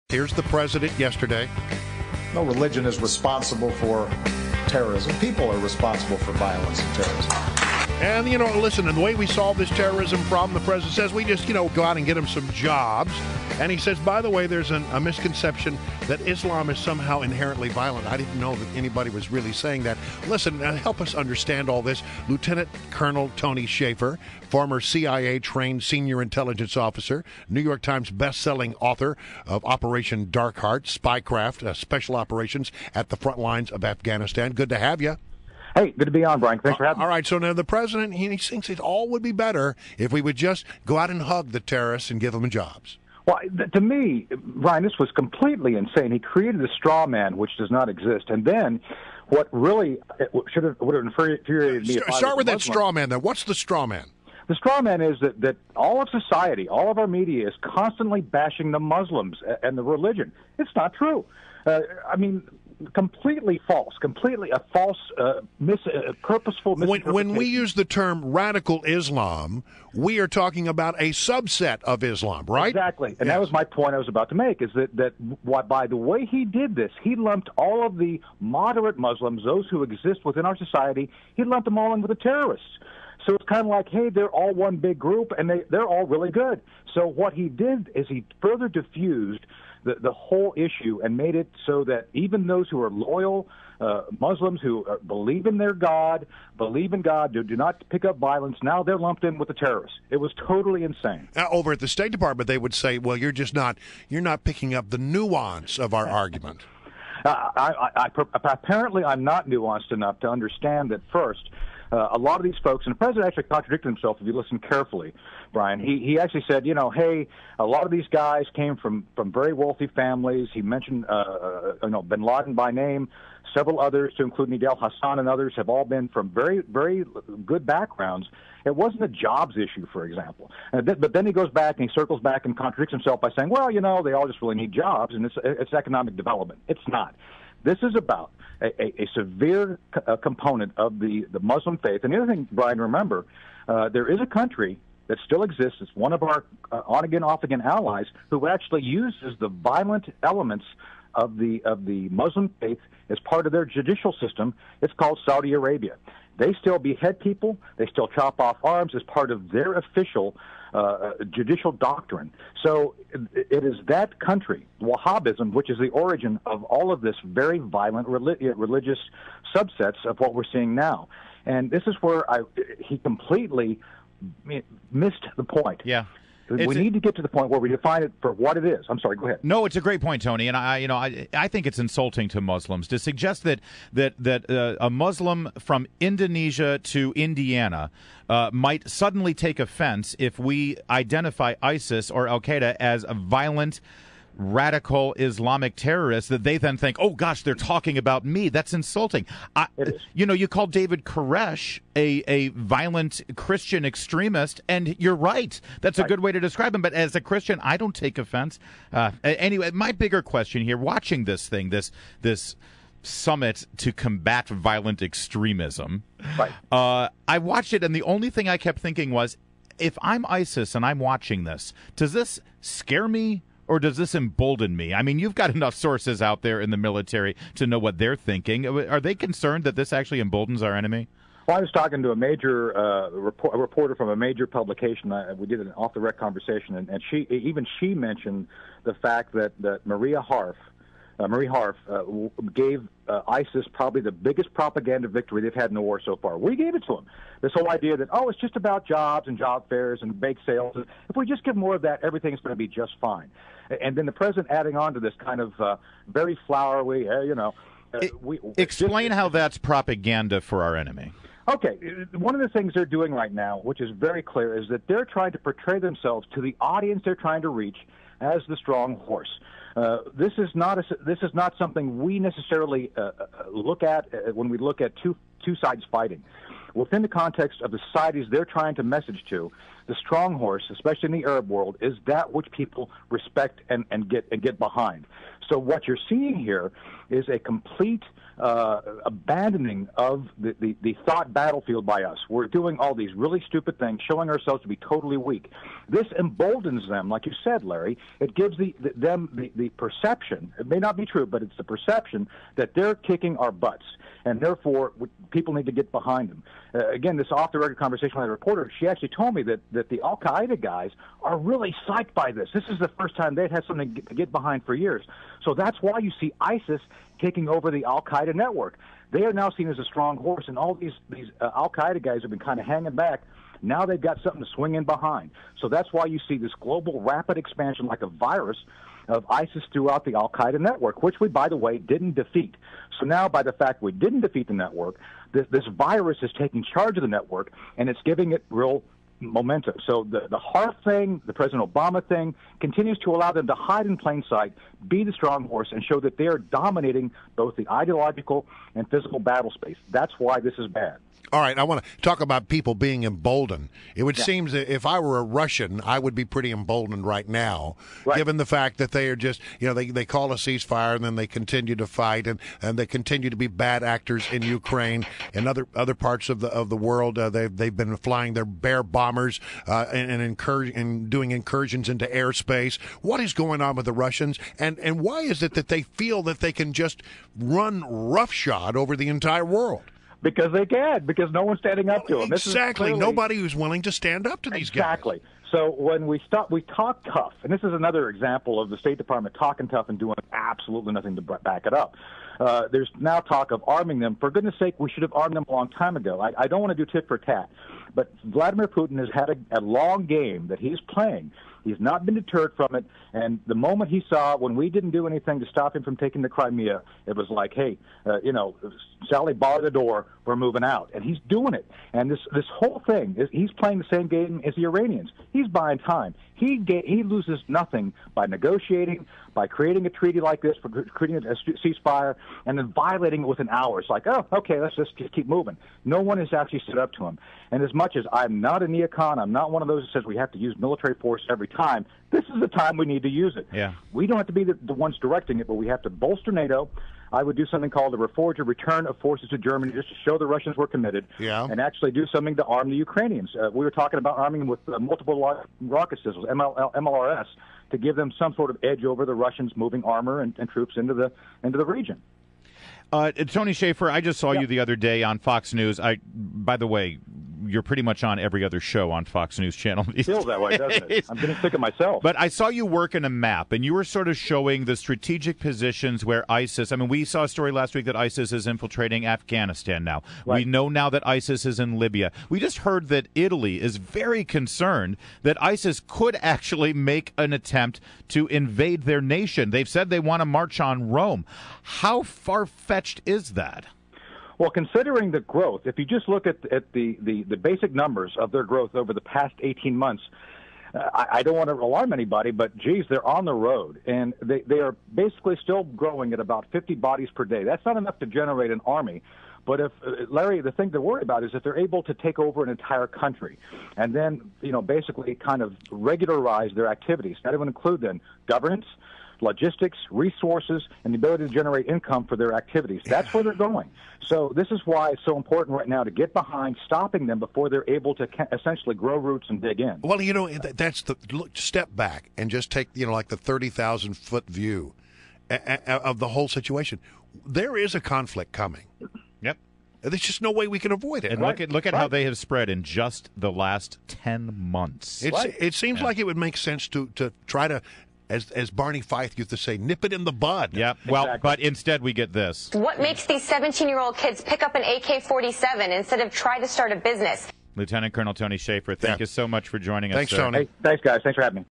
Here's the president yesterday. No religion is responsible for terrorism. People are responsible for violence and terrorism. And, listen, and the way we solve this terrorism problem, the president says we just, go out and get them some jobs. And he says, by the way, there's a misconception that Islam is somehow inherently violent. I didn't know that anybody was really saying that. Listen, help us understand all this. Lieutenant Colonel Tony Shaffer, former CIA-trained senior intelligence officer, New York Times best-selling author of Operation Dark Heart, Spycraft, Special Operations at the front lines of Afghanistan. Good to have you. Hey, good to be on, Brian. Thanks for having me. All right, so now the president, he thinks it all would be better if we would just go out and hug the terrorists and give them jobs. Well, to me, Brian, this was completely insane. He created a straw man, which does not exist. And then what really would have infuriated me... Start with that straw man, then. What's the straw man? The straw man is that all of society, all of our media is constantly bashing the Muslims and the religion. It's not true. Completely false, completely a false, purposeful misinterpretation. When we use the term radical Islam, we are talking about a subset of Islam, right? Exactly, and that was my point I was about to make, is that by the way he did this, he lumped all of the moderate Muslims, those who exist within our society, he lumped them all in with the terrorists. So it's kind of like, hey, they're all one big group, and they're all really good. So what he did is he further diffused the whole issue and made it so that even those who are loyal Muslims who believe in God, do not pick up violence, now they're lumped in with the terrorists. It was totally insane. Over at the State Department, they would say, well, you're not picking up the nuance of our argument. Apparently, I'm not nuanced enough to understand that first, a lot of these folks, and the president actually contradicted himself if you listen carefully, Brian. He actually said, hey, a lot of these guys came from very wealthy families. He mentioned, bin Laden by name. Several others, to include Nidal Hassan and others, have all been from very, very good backgrounds. It wasn't a jobs issue, for example. But then he goes back and he circles back and contradicts himself by saying, well, they all just really need jobs, and it's economic development. It's not. This is about a severe component of the Muslim faith. And the other thing, Brian, remember, there is a country that still exists. It's one of our on-again, off-again allies who actually uses the violent elements of the Muslim faith as part of their judicial system. It's called Saudi Arabia. They still behead people. They still chop off arms as part of their official judicial doctrine. So it is that country, Wahhabism, which is the origin of all of this very violent religious subsets of what we're seeing now. And this is where he completely missed the point. Yeah. We need to get to the point where we define it for what it is. I'm sorry, go ahead. No, it's a great point, Tony, and I think it's insulting to Muslims to suggest that a Muslim from Indonesia to Indiana might suddenly take offense if we identify ISIS or Al Qaeda as a violent, radical Islamic terrorists, that they then think, oh gosh, they're talking about me. That's insulting. You call David Koresh a violent Christian extremist, and you're right. That's a good way to describe him. But as a Christian, I don't take offense. Anyway, my bigger question here, watching this thing, this summit to combat violent extremism, I watched it, and the only thing I kept thinking was, if I'm ISIS and I'm watching this, does this scare me? Or does this embolden me? I mean, you've got enough sources out there in the military to know what they're thinking. Are they concerned that this actually emboldens our enemy? Well, I was talking to a major a reporter from a major publication. We did an off-the-record conversation, and she mentioned the fact that Marie Harf gave ISIS probably the biggest propaganda victory they've had in the war so far. We gave it to them. This whole idea that, it's just about jobs and job fairs and bake sales. If we just give more of that, everything's going to be just fine. And then the president adding on to this kind of very flowery, explain how that's propaganda for our enemy. Okay, one of the things they're doing right now, which is very clear, is that they're trying to portray themselves to the audience they're trying to reach as the strong horse. This is not something we necessarily look at when we look at two sides fighting. Within the context of the societies they're trying to message to, the strong horse, especially in the Arab world, is that which people respect and get behind. So what you're seeing here is a complete abandoning of the thought battlefield by us. We're doing all these really stupid things, showing ourselves to be totally weak. This emboldens them, like you said, Larry. It gives them the perception, it may not be true, but it's the perception that they're kicking our butts, and therefore people need to get behind them. Again, this off-the-record conversation with a reporter, she actually told me that the al-Qaeda guys are really psyched by this. This is the first time they'd had something to get behind for years. So that's why you see ISIS taking over the al-Qaeda network. They are now seen as a strong horse, and all these al-Qaeda guys have been kind of hanging back. Now they've got something to swing in behind. So that's why you see this global rapid expansion like a virus of ISIS throughout the al-Qaeda network, which we, by the way, didn't defeat. So now by the fact we didn't defeat the network, this virus is taking charge of the network, and it's giving it real momentum. So the Harf thing, the President Obama thing, continues to allow them to hide in plain sight, be the strong horse, and show that they are dominating both the ideological and physical battle space. That's why this is bad. All right, I want to talk about people being emboldened. It would seem that if I were a Russian, I would be pretty emboldened right now, given the fact that they are just, they call a ceasefire and then they continue to fight and they continue to be bad actors in Ukraine and other parts of the world. They've been flying their Bear bombers and doing incursions into airspace. What is going on with the Russians, and why is it that they feel that they can just run roughshod over the entire world? Because they can, because no one's standing up to them. Exactly. Nobody who's willing to stand up to these guys. Exactly. So when we talk tough, and this is another example of the State Department talking tough and doing absolutely nothing to back it up. There's now talk of arming them. For goodness sake, we should have armed them a long time ago. I don't want to do tit for tat, but Vladimir Putin has had a long game that he's playing. He's not been deterred from it, and the moment he saw when we didn't do anything to stop him from taking the Crimea, it was like, hey, Sally, bar the door, we're moving out. And he's doing it. And this whole thing, he's playing the same game as the Iranians. He's buying time. He loses nothing by negotiating, by creating a treaty like this, for creating a ceasefire, and then violating it within hours. Like, oh, okay, let's just keep moving. No one has actually stood up to him. And as much as I'm not a neocon, I'm not one of those that says we have to use military force every time, this is the time we need to use it. Yeah. We don't have to be the ones directing it, but we have to bolster NATO. I would do something called the reforge or return of forces to Germany just to show the Russians were committed, and actually do something to arm the Ukrainians. We were talking about arming them with multiple rocket systems, MLRS, to give them some sort of edge over the Russians moving armor and troops into the region. Tony Shaffer, I just saw you the other day on Fox News. By the way, you're pretty much on every other show on Fox News Channel. It feels that way, doesn't it? I'm getting sick of myself. But I saw you work in a map, and you were sort of showing the strategic positions where ISIS, we saw a story last week that ISIS is infiltrating Afghanistan now. Right. We know now that ISIS is in Libya. We just heard that Italy is very concerned that ISIS could actually make an attempt to invade their nation. They've said they want to march on Rome. How far-fetched is that? Well, considering the growth, if you just look at the basic numbers of their growth over the past 18 months, I don't want to alarm anybody, but, geez, they're on the road. And they are basically still growing at about 50 bodies per day. That's not enough to generate an army. But if, Larry, the thing to worry about is if they're able to take over an entire country and then, basically kind of regularize their activities. That would include then governance, logistics, resources, and the ability to generate income for their activities. That's where they're going. So this is why it's so important right now to get behind stopping them before they're able to essentially grow roots and dig in. Well, that's step back and just take, like the 30,000-foot view of the whole situation. There is a conflict coming. Yep. There's just no way we can avoid it. And look at how they have spread in just the last 10 months. It seems like it would make sense to try to, as Barney Fife used to say, nip it in the bud. Yeah, well, but instead we get this. What makes these 17-year-old kids pick up an AK-47 instead of try to start a business? Lieutenant Colonel Tony Shaffer, thank you so much for joining us. Thanks, Tony. Hey, thanks, guys. Thanks for having me.